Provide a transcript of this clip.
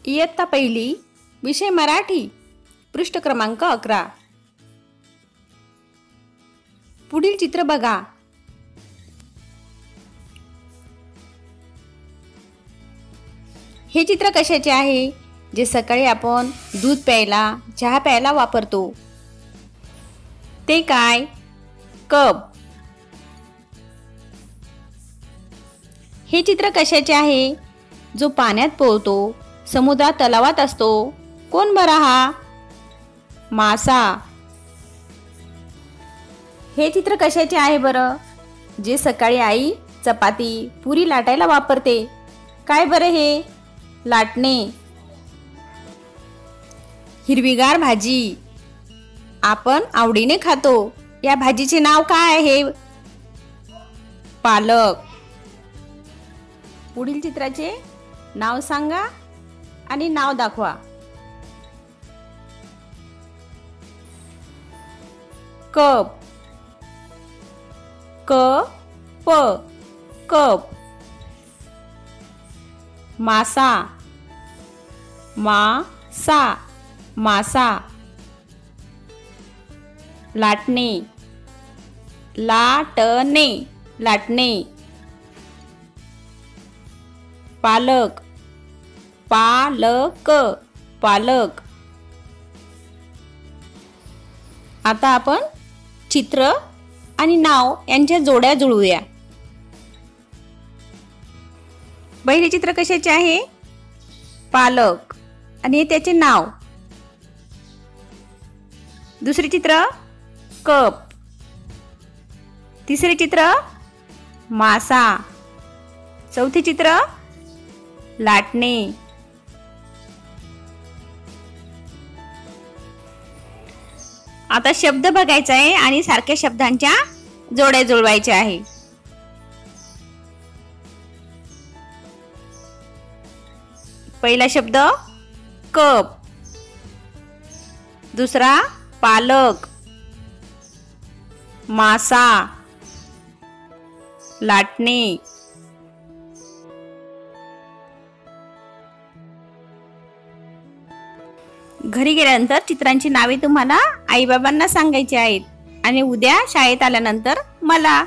इयत्ता पहिली, विषय मराठी, पृष्ठ क्रमांक 11. पुढील चित्र बघा. हे चित्र कशाचे आहे? जे सकाळी आपण दूध प्यायला, चहा प्यायला वापरतो. ते काय? कप. हे चित्र कशाचे आहे? जो पाण्यात पोहतो, समुद्रात, तलावात असतो. कोण बरा हा? मासा. हे चित्र कशाचे आहे बरं? जे सकाळी आई चपाती, पुरी लाटायला वापरते. काय बरं हे? लाटणे. हिरवीगार भाजी आपण आवडीने खातो. या भाजीचे नाव काय आहे? पालक. पुढील चित्राचे नाव सांगा आणि नाव दाखवा. कप. प कप. मासा. मासा. लाटणे. लाटणे. पालक. पालक. आता आपण चित्र आणि नाव यांच्या जोड्या जुळवूया. पहिले चित्र कशाचे आहे? पालक आणि त्याचे नाव. दुसरे चित्र कप. तिसरे चित्र मासा. चौथे चित्र लाटणे. आता शब्द बघायचा आहे आणि सारख्या शब्दांच्या जोड्या जुळवायच्या आहे. पहिला शब्द कप. दुसरा पालक. मासा. लाटणे. घरी गेल्यानंतर चित्रांची नावे तुम्हाला आई बाबांना सांगायची आहेत आणि उद्या शाळेत आल्यानंतर मला